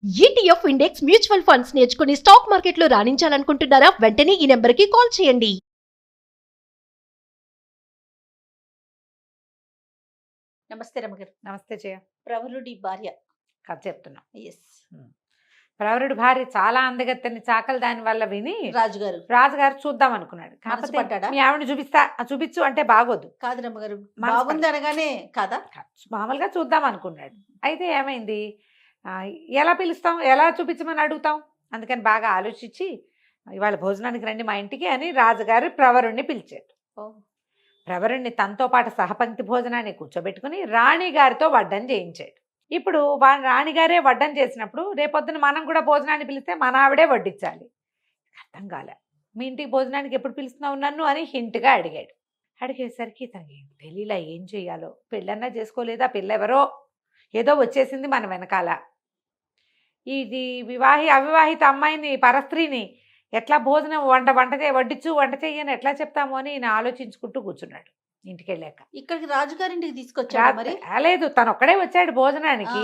ETF index mutual funds నేర్చుకుని stock మార్కెట్లో రాణించాలనుకుంటున్నారా? వెంటనే ఈ నెంబర్కి కాల్ చేయండి. నమస్తే రమగారు. నమస్తే జయ. ప్రవరుడి భార్య కథ చెప్తున్నా. ఎస్ ప్రవరుడి భార్య చాలా అందగత్తెని చాకలి దాని వల్ల విని రాజుగారు చూద్దాం అనుకున్నాడు. మనసు కాకపోతే పడ్డాడా? మీ ఆవిడ చూపించు అంటే బాగోదు. కాదు రమ్మగారు, మనసు బాగుంది అనగానే కాదా? మామూలుగా చూద్దాం అనుకున్నాడు. అయితే ఏమైంది, ఎలా పిలుస్తాం, ఎలా చూపించమని అడుగుతాం. అందుకని బాగా ఆలోచించి ఇవాళ భోజనానికి రండి మా ఇంటికి అని రాజుగారు ప్రవరుణ్ణి పిలిచాడు. ప్రవరుణ్ణి తనతో పాటు సహపంక్తి భోజనాన్ని కూర్చోబెట్టుకుని రాణిగారితో వడ్డం చేయించాడు. ఇప్పుడు రాణిగారే వడ్డం చేసినప్పుడు రేపొద్దున మనం కూడా భోజనాన్ని పిలిస్తే మన ఆవిడే వడ్డించాలి. అర్థం కాలే. మీ ఇంటికి భోజనానికి ఎప్పుడు పిలుస్తున్నావు నన్ను అని హింట్గా అడిగాడు. అడిగేసరికి తనకి తెలియలా ఏం చెయ్యాలో. పెళ్ళన్నా చేసుకోలేదా, పిల్లెవరో ఏదో వచ్చేసింది మన వెనకాల. ఇది అవివాహిత అమ్మాయిని, పరస్త్రీని ఎట్లా భోజనం వంట చెయ్యని ఎట్లా చెప్తాము అని ఈయన ఆలోచించుకుంటూ కూర్చున్నాడు. ఇంటికి వెళ్ళాక ఇక్కడికి రాజుగారింటికి తీసుకొచ్చాడు. మరి లేదు, తను ఒక్కడే వచ్చాడు భోజనానికి.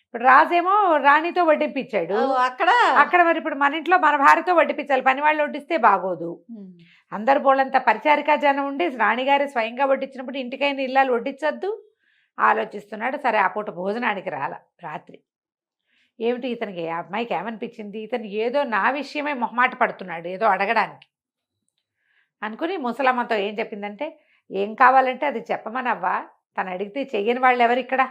ఇప్పుడు రాజేమో రాణితో వడ్డింపించాడు. అక్కడ మరి ఇప్పుడు మన ఇంట్లో మన భార్యతో వడ్డించాలి. పని వాళ్ళు వడ్డిస్తే బాగోదు. అందరు బోళ్ళంతా పరిచారికా జనం ఉండి రాణిగారి స్వయంగా వడ్డించినప్పుడు ఇంటికైనా ఇల్లాలు వడ్డించొద్దు ఆలోచిస్తున్నాడు. సరే ఆ పూట భోజనానికి రాత్రి ఏమిటి ఇతనికి, ఆ అమ్మాయికి ఏమనిపించింది, ఇతను ఏదో నా విషయమే మొహమాట పడుతున్నాడు ఏదో అడగడానికి అనుకుని ముసలమ్మతో ఏం చెప్పిందంటే, ఏం కావాలంటే అది చెప్పమనవ్వా, తను అడిగితే చెయ్యని వాళ్ళు ఎవరిక్కడ,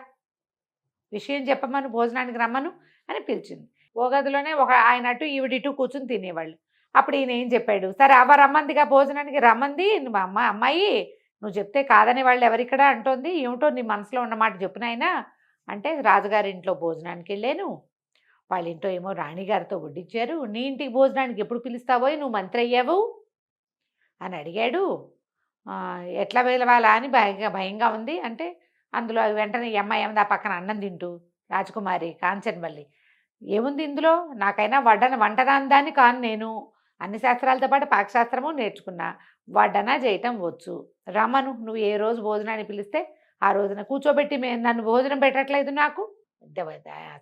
విషయం చెప్పమను, భోజనానికి రమ్మను అని పిలిచింది. ఓ గదిలోనే ఆయన అటు ఈవిడిటు కూర్చుని తినేవాళ్ళు. అప్పుడు ఈయన ఏం చెప్పాడు, సరే అవ్వ రమ్మందిగా భోజనానికి రమ్మంది, అమ్మాయి నువ్వు చెప్తే కాదని వాళ్ళు ఎవరిక్కడ అంటోంది, ఏమిటో నీ మనసులో ఉన్నమాట చెప్పినాయినా అంటే, రాజుగారి ఇంట్లో భోజనానికి వెళ్ళాను, వాళ్ళ ఇంట్లో ఏమో రాణిగారితో వడ్డించారు, నీ ఇంటికి భోజనానికి ఎప్పుడు పిలుస్తావో, నువ్వు మంత్రి అయ్యావు అని అడిగాడు. ఎట్లా పిలవాలా అని భయంగా ఉంది అంటే, అందులో వెంటనే ఈ అమ్మాయి ఏముంది ఆ పక్కన అన్నం తింటూ, రాజకుమారి కాంచన్వల్లి, ఏముంది ఇందులో, నాకైనా వంటరాందాన్ని కాను, నేను అన్ని శాస్త్రాలతో పాటు పాకశాస్త్రము నేర్చుకున్నా, వడ్డన చేయటం వచ్చు, రమ్మను, నువ్వు ఏ రోజు భోజనాన్ని పిలిస్తే ఆ రోజున కూర్చోబెట్టి నన్ను భోజనం పెట్టట్లేదు, నాకు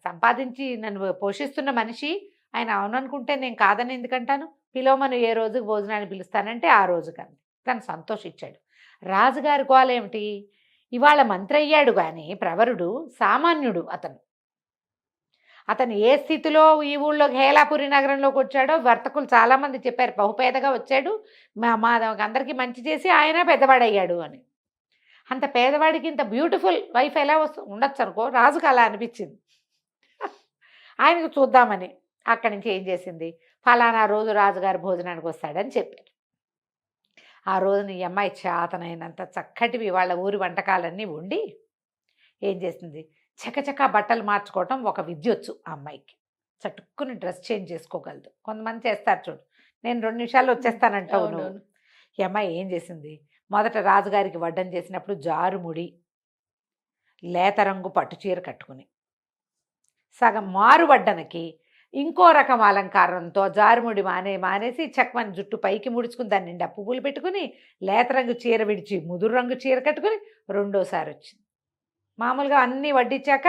సంపాదించి నన్ను పోషిస్తున్న మనిషి ఆయన అవుననుకుంటే నేను కాదని ఎందుకంటాను, పిలవమను ఏ రోజుకి భోజనాన్ని పిలుస్తానంటే ఆ రోజు కానీ తను సంతోషించాడు. రాజుగారి గోల ఏమిటి, ఇవాళ మంత్రి అయ్యాడు కానీ ప్రవరుడు సామాన్యుడు. అతను ఏ స్థితిలో ఈ ఊళ్ళో హేలాపురి నగరంలోకి వచ్చాడో వర్తకులు చాలామంది చెప్పారు, బహుపేదగా వచ్చాడు, మా అందరికీ మంచి చేసి ఆయన పెద్దవాడయ్యాడు అని. అంత పేదవాడికి ఇంత బ్యూటిఫుల్ వైఫ్ ఎలా ఉండొచ్చు అనుకో, రాజుకు అలా అనిపించింది. ఆయనకు చూద్దామని అక్కడి నుంచి ఏం చేసింది, ఫలానా రోజు రాజుగారి భోజనానికి వస్తాడని చెప్పారు. ఆ రోజున ఈ అమ్మాయి చేతనైనంత చక్కటివి వాళ్ళ ఊరి వంటకాలన్నీ వండి ఏం చేసింది, చకచకా బట్టలు మార్చుకోవటం ఒక విద్యొచ్చు ఆ అమ్మాయికి. చటుక్కుని డ్రెస్ చేంజ్ చేసుకోగలదు. కొంతమంది చేస్తారు చూడు, నేను 2 నిమిషాల్లో వచ్చేస్తానంటావు నువ్వు. ఈ అమ్మాయి ఏం చేసింది, మొదట రాజుగారికి వడ్డం చేసినప్పుడు జారుముడి లేత రంగు పట్టుచీర కట్టుకుని, సగం మారు వడ్డనకి ఇంకో రకం అలంకారంతో జారుముడి మానేసి చక్కమని జుట్టు పైకి ముడుచుకుని దాని నిండా పువ్వులు పెట్టుకుని లేత రంగు చీర విడిచి ముదురు రంగు చీర కట్టుకుని రెండోసారి వచ్చింది. మామూలుగా అన్నీ వడ్డించాక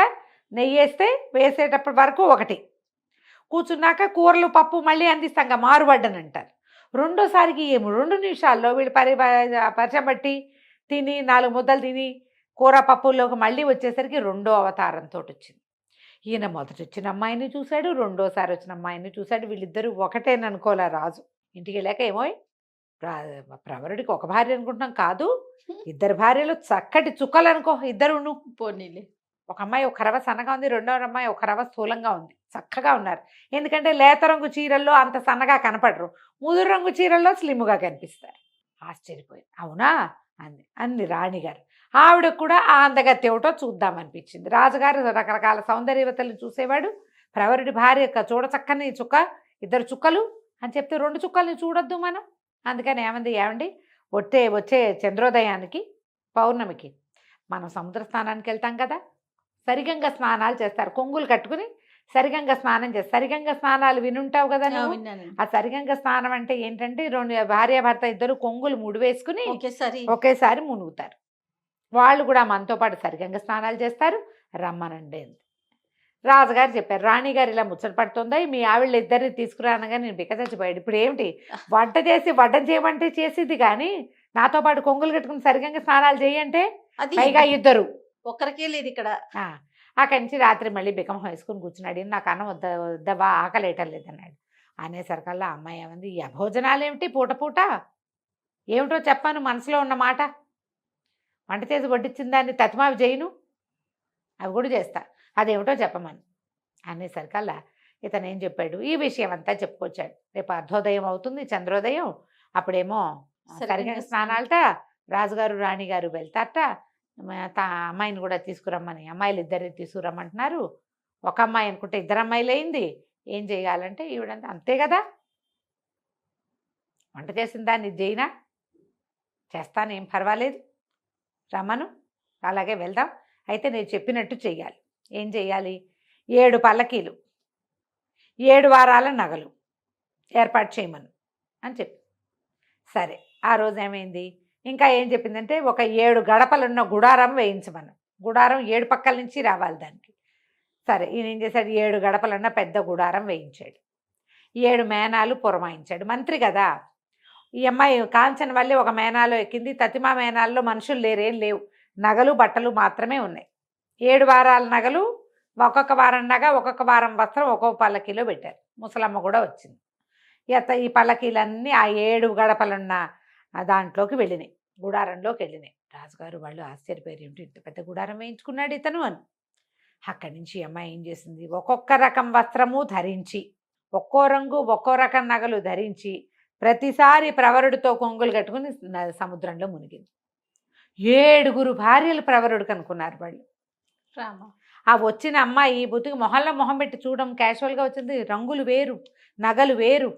నెయ్యి వేసేటప్పటి వరకు ఒకటి, కూర్చున్నాక కూరలు పప్పు మళ్ళీ అందిస్తాంగా మారు వడ్డనంటారు. రెండోసారికి ఏమో 2 నిమిషాల్లో వీళ్ళు పరిచయం బట్టి తిని 4 ముద్దలు తిని కూర పప్పుల్లోకి మళ్ళీ వచ్చేసరికి రెండో అవతారంతో వచ్చింది. ఈయన మొదట వచ్చిన అమ్మాయిని చూశాడు, రెండోసారి వచ్చిన అమ్మాయిని చూశాడు. వీళ్ళిద్దరూ ఒకటేననుకోలే రాజు. ఇంటికి వెళ్ళాక ఏమో ప్రవరుడికి ఒక భార్య అనుకుంటున్నాం, కాదు 2 భార్యలు చక్కటి చుక్కలు అనుకో, ఇద్దరును పోనీలే. ఒక అమ్మాయి ఒక రవ సన్నగా ఉంది, రెండో అమ్మాయి ఒక రవ స్థూలంగా ఉంది, చక్కగా ఉన్నారు. ఎందుకంటే లేత రంగు చీరల్లో అంత సన్నగా కనపడరు, ముదురు రంగు చీరల్లో స్లిమ్గా కనిపిస్తారు. ఆశ్చర్యపోయింది. అవునా అంది రాణిగారు. ఆవిడకు కూడా ఆ అందగత్తి ఏమిటో చూద్దామనిపించింది. రాజుగారు రకరకాల సౌందర్యవతలను చూసేవాడు. ప్రవరుడి భార్య చూడచక్కని చుక్క, 2 చుక్కలు అని చెప్తే 2 చుక్కల్ని చూడొద్దు మనం. అందుకని ఏమండి వచ్చే చంద్రోదయానికి పౌర్ణమికి మనం సముద్ర స్నానానికి వెళ్తాం కదా, సరిగంగ స్నానాలు చేస్తారు, కొంగులు కట్టుకుని సరిగంగ స్నానం చేస్తారు. సరిగంగ స్నానాలు వినుంటావు కదా నువ్వు. ఆ సరిగంగ స్నానం అంటే ఏంటంటే, 2 భార్యాభర్త ఇద్దరు కొంగులు ముడివేసుకుని ఒకేసారి మునుగుతారు. వాళ్ళు కూడా మనతో పాటు సరిగంగ స్నానాలు చేస్తారు, రమ్మనండి. రాజుగారు చెప్పారు, రాణిగారు ఇలా ముచ్చట పడుతుందా, మీ ఆవిళ్ళ ఇద్దరిని తీసుకురానగా నేను బిక్క చచ్చిపోయాడు. ఇప్పుడు ఏమిటి వంట చేసి వడ్డం చేయమంటే చేసిద్ది, కానీ నాతో పాటు కొంగులు కట్టుకుని సరిగ్గా స్నానాలు చేయంటే అది పైగా ఇద్దరు. ఒక్కరికే లేదు ఇక్కడ. అక్కడి నుంచి రాత్రి మళ్ళీ బికమం వేసుకుని కూర్చున్నాడు. నాకు అన్నం వద్దవా, ఆకలేయటం లేదన్నాడు. అనేసరికల్లా అమ్మాయి ఏమంది, ఈ అభోజనాలు ఏమిటి పూట పూట, ఏమిటో చెప్పాను మనసులో ఉన్న మాట, వంట చేసి వడ్డించిన దాన్ని తతిమావి చేయను, అవి కూడా చేస్తా, అదేమిటో చెప్పమని. అనేసరికల్లా ఇతను ఏం చెప్పాడు, ఈ విషయం అంతా చెప్పుకొచ్చాడు. రేపు అర్ధోదయం అవుతుంది, చంద్రోదయం, అప్పుడేమో సరిగ్గా స్నానాలట, రాజుగారు రాణిగారు వెళ్తారట, అమ్మాయిని కూడా తీసుకురమ్మని, అమ్మాయిలు ఇద్దరిని తీసుకురమ్మంటున్నారు. ఒక అమ్మాయి అనుకుంటే ఇద్దరు అమ్మాయిలు అయింది. ఏం చేయాలంటే ఈవిడంతా అంతే కదా, వంట చేసిన దాన్ని చేయనా, చేస్తాను, ఏం పర్వాలేదు, రమ్మను, అలాగే వెళ్దాం. అయితే నేను చెప్పినట్టు చెయ్యాలి. ఏం చెయ్యాలి, 7 పల్లకీలు, 7 వారాల నగలు ఏర్పాటు చేయమను అని చెప్పి. సరే, ఆ రోజు ఏమైంది, ఇంకా ఏం చెప్పిందంటే ఒక 7 గడపలున్న గుడారం వేయించమను. గుడారం 7 పక్కల నుంచి రావాలి దానికి. సరే, ఈయన ఏం చేశాడు, 7 గడపలున్న పెద్ద గుడారం వేయించాడు. 7 మేనాలు పురమాయించాడు. మంత్రి కదా, ఈ అమ్మాయి కాంచన వల్లే ఒక మేనాలో ఎక్కింది. తతిమా మేనాల్లో మనుషులు లేరేం లేవు, నగలు బట్టలు మాత్రమే ఉన్నాయి. 7 వారాల నగలు, ఒక్కొక్క వారం నగ, ఒక్కొక్క వారం వస్త్రం, ఒక్కొక్క పల్లకీలో పెట్టారు. ముసలమ్మ కూడా వచ్చింది. ఈ పల్లకీలన్నీ ఆ 7 గడపలున్న దాంట్లోకి వెళ్ళినాయి, గుడారంలోకి వెళ్ళినాయి. రాజుగారు వాళ్ళు ఆశ్చర్యపోయారు, ఏమిటి ఇంత పెద్ద గుడారం వేయించుకున్నాడు ఇతను అని. అక్కడి నుంచి అమ్మాయి ఏం చేసింది, ఒక్కొక్క రకం వస్త్రము ధరించి, ఒక్కో రంగు ఒక్కో రకం నగలు ధరించి, ప్రతిసారి ప్రవరుడితో కొంగులు కట్టుకుని సముద్రంలో మునిగింది. 7 భార్యలు ప్రవరుడికి అనుకున్నారు వాళ్ళు. ఆ వచ్చిన అమ్మాయి బుద్ధికి మొహంలో మొహం పెట్టి చూడడం క్యాజువల్గా వచ్చింది. రంగులు వేరు, నగలు వేరు.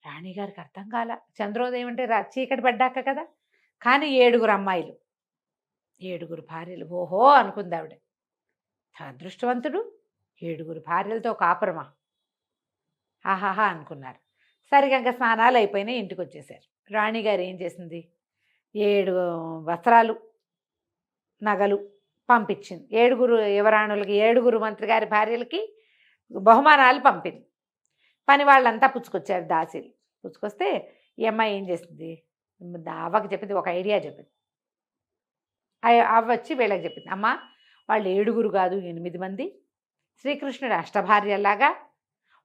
రాణిగారికి అర్థం కాల. చంద్రోదయం అంటే చీకటి పడ్డాక కదా. కానీ 7 అమ్మాయిలు, 7 భార్యలు. ఓహో అనుకుంది ఆవిడ, అదృష్టవంతుడు, 7 భార్యలతో కాపురమా, ఆహాహా అనుకున్నారు. సరిగ్గా స్నానాలు అయిపోయినాయి, ఇంటికి వచ్చేసారు. రాణిగారు ఏం చేసింది, 7 వస్త్రాలు, నగలు పంపించింది. 7 యువరాణులకి, 7 మంత్రి గారి భార్యలకి బహుమానాలు పంపింది. పని వాళ్ళంతా పుచ్చుకొచ్చారు, దాసీలు పుచ్చుకొస్తే ఈ అమ్మాయి ఏం చేసింది, అవ్వకి చెప్పింది, ఒక ఐడియా చెప్పింది. అవ్వ వచ్చి వీళ్ళకి చెప్పింది, అమ్మ వాళ్ళు 7 కాదు 8 మంది, శ్రీకృష్ణుడు అష్టభార్యలాగా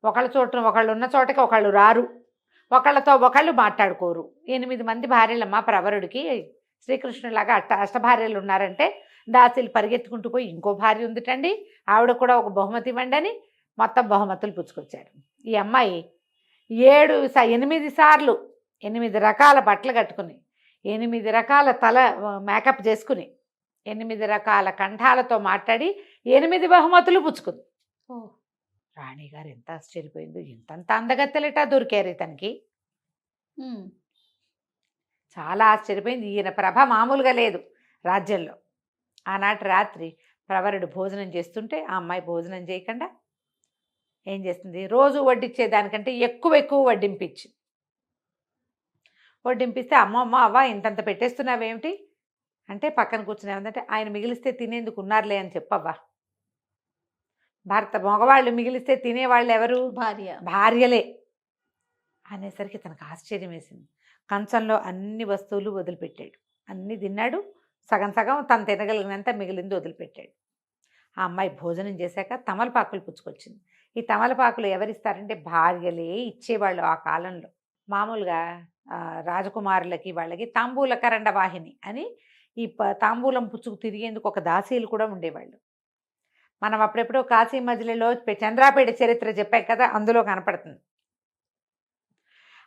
ఒకళ్ళ చోట ఒకళ్ళు ఉన్న చోటకి ఒకళ్ళు రారు, ఒకళ్ళతో ఒకళ్ళు మాట్లాడుకోరు. 8 మంది భార్యలమ్మ ప్రవరుడికి, శ్రీకృష్ణులాగా అష్టభార్యలు ఉన్నారంటే దాసీలు పరిగెత్తుకుంటూ పోయి ఇంకో భార్య ఉందిటండి, ఆవిడ కూడా ఒక బహుమతి ఇవ్వండి అని మొత్తం బహుమతులు పుచ్చుకొచ్చారు. ఈ అమ్మాయి 8 సార్లు 8 రకాల బట్టలు కట్టుకుని, 8 రకాల తల మేకప్ చేసుకుని, 8 రకాల కంఠాలతో మాట్లాడి 8 బహుమతులు పుచ్చుకుంది. రాణిగారు ఎంత ఆశ్చర్యపోయిందో, ఇంతంత అందగత్తెలట దొరికారు ఇతనికి. చాలా ఆశ్చర్యపోయింది. ఈయన ప్రభ మామూలుగా లేదు రాజ్యంలో. ఆనాటి రాత్రి ప్రవరుడు భోజనం చేస్తుంటే ఆ అమ్మాయి భోజనం చేయకుండా ఏం చేస్తుంది, రోజు వడ్డించేదానికంటే ఎక్కువ వడ్డింపిస్తే అమ్మ అవ్వ ఇంతంత పెట్టేస్తున్నావేమిటి అంటే, పక్కన కూర్చునేమంటే, ఆయన మిగిలిస్తే తినేందుకు ఉన్నారులే అని చెప్పవ్వా. మగవాళ్ళు మిగిలిస్తే తినేవాళ్ళు ఎవరు, భార్యలే అనేసరికి తనకు ఆశ్చర్యం వేసింది. కంచంలో అన్ని వస్తువులు వదిలిపెట్టాడు, అన్నీ తిన్నాడు. సగం తను తినగలిగినంత మిగిలింది వదిలిపెట్టాడు. ఆ అమ్మాయి భోజనం చేశాక తమలపాకులు పుచ్చుకొచ్చింది. ఈ తమలపాకులు ఎవరిస్తారంటే భార్యలే ఇచ్చేవాళ్ళు ఆ కాలంలో. మామూలుగా రాజకుమారులకి వాళ్ళకి తాంబూల కరండ వాహిని అని ఈ తాంబూలం పుచ్చుకు తిరిగేందుకు ఒక దాసీలు కూడా ఉండేవాళ్ళు. మనం అప్పుడెప్పుడో కాశీ మజిలీలో చంద్రాపేట చరిత్ర చెప్పాం కదా, అందులో కనపడుతుంది.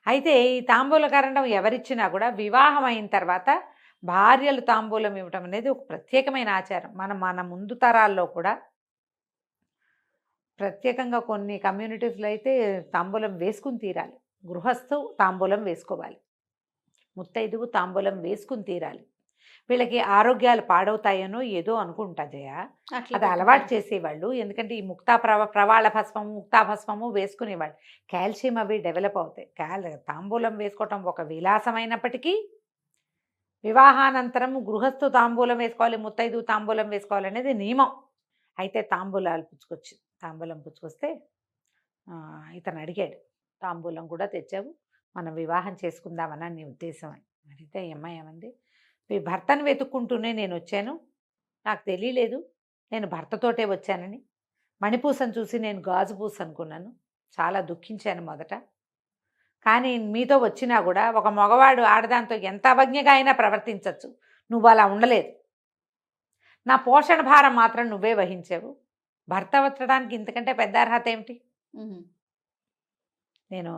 అయితే ఈ తాంబూల కరండం ఎవరిచ్చినా కూడా వివాహం అయిన తర్వాత భార్యలు తాంబూలం ఇవ్వటం అనేది ఒక ప్రత్యేకమైన ఆచారం. మన ముందు తరాల్లో కూడా ప్రత్యేకంగా కొన్ని కమ్యూనిటీస్లో అయితే తాంబూలం వేసుకుని తీరాలి. గృహస్థు తాంబూలం వేసుకోవాలి, ముత్తైదువు తాంబూలం వేసుకుని తీరాలి. వీళ్ళకి ఆరోగ్యాలు పాడవుతాయనో ఏదో అనుకుంటా జయ, అది అలవాటు చేసేవాళ్ళు. ఎందుకంటే ఈ ప్రవాళ భస్మము, ముక్తాభస్మము వేసుకునేవాళ్ళు. కాల్షియం అవి డెవలప్ అవుతాయి. తాంబూలం వేసుకోవటం ఒక విలాసమైనప్పటికీ వివాహానంతరం గృహస్థు తాంబూలం వేసుకోవాలి, ముత్తైదు తాంబూలం వేసుకోవాలి అనేది నియమం. అయితే తాంబూలాలు పుచ్చుకొచ్చింది. తాంబూలం పుచ్చుకొస్తే ఇతను అడిగాడు, తాంబూలం కూడా తెచ్చావు, మనం వివాహం చేసుకుందామని నీ ఉద్దేశం అని. అడిగితే ఈ అమ్మాయి ఏమంది, మీ భర్తను వెతుక్కుంటూనే నేను వచ్చాను, నాకు తెలియలేదు నేను భర్తతోటే వచ్చానని. మణిపూసను చూసి నేను గాజు పూస అనుకున్నాను, చాలా దుఃఖించాను మొదట. కానీ మీతో వచ్చినా కూడా ఒక మగవాడు ఆడదాంతో ఎంత అవజ్ఞగా అయినా ప్రవర్తించవచ్చు, నువ్వు అలా ఉండలేదు. నా పోషణ భారం మాత్రం నువ్వే వహించావు. భర్త వచ్చడానికి ఇంతకంటే పెద్ద అర్హత ఏమిటి? నేను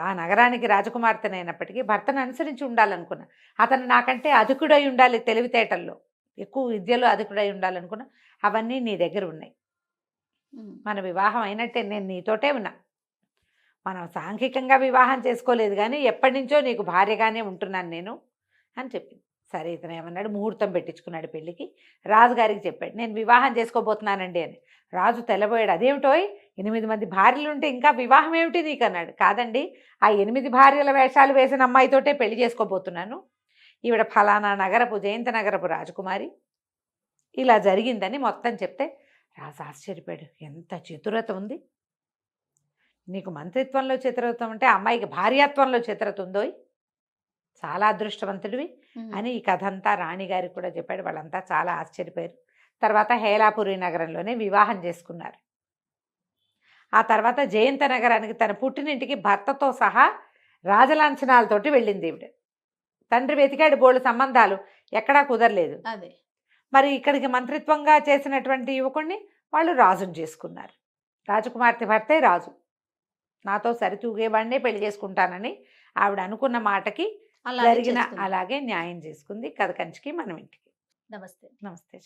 ఆ నగరానికి రాజకుమార్తెనైనప్పటికీ భర్తను అనుసరించి ఉండాలనుకున్నా. అతను నాకంటే అధికుడై ఉండాలి, తెలివితేటల్లో ఎక్కువ విద్యలో అధికుడై ఉండాలనుకున్నా. అవన్నీ నీ దగ్గర ఉన్నాయి. మన వివాహం అయినట్టే, నేను నీతోటే ఉన్నా. మనం సాంఘికంగా వివాహం చేసుకోలేదు కానీ ఎప్పటి నుంచో నీకు భార్యగానే ఉంటున్నాను నేను అని చెప్పింది. సరే, ఇతను ఏమన్నాడు, ముహూర్తం పెట్టించుకున్నాడు పెళ్ళికి. రాజుగారికి చెప్పాడు, నేను వివాహం చేసుకోబోతున్నానండి అని. రాజు తెల్లబోయాడు, అదేమిటోయ్ 8 మంది భార్యలు ఉంటే ఇంకా వివాహం ఏమిటి నీకు అన్నాడు. కాదండి, ఆ 8 భార్యల వేషాలు వేసిన అమ్మాయితోటే పెళ్లి చేసుకోబోతున్నాను, ఈవిడ ఫలానా నగరపు జయంత నగరపు రాజకుమారి, ఇలా జరిగిందని మొత్తం చెప్తే రాజు ఆశ్చర్యపోయాడు. ఎంత చతురత ఉంది నీకు, మంత్రిత్వంలో చతురత ఉంటే అమ్మాయికి భార్యాత్వంలో చతురత ఉందోయ్, చాలా అదృష్టవంతుడివి అని ఈ కథ అంతా రాణిగారికి కూడా చెప్పాడు. వాళ్ళంతా చాలా ఆశ్చర్యపోయారు. తర్వాత హేలాపురి నగరంలోనే వివాహం చేసుకున్నారు. ఆ తర్వాత జయంత నగరానికి తన పుట్టినింటికి భర్తతో సహా రాజలాంఛనాలతోటి వెళ్ళింది ఈవిడ. తండ్రి వెతికాడు బోళ్ళు సంబంధాలు, ఎక్కడా కుదరలేదు. అదే మరి ఇక్కడికి మంత్రిత్వంగా చేసినటువంటి యువకుడిని వాళ్ళు రాజుని చేసుకున్నారు. రాజకుమార్తె భర్తే రాజు, నాతో సరితూగేవాడినే పెళ్లి చేసుకుంటానని ఆవిడ అనుకున్న మాటకి జరిగిన అలాగే న్యాయం చేసుకుంది. కథ కంచికి మనం ఇంటికి. నమస్తే. నమస్తే.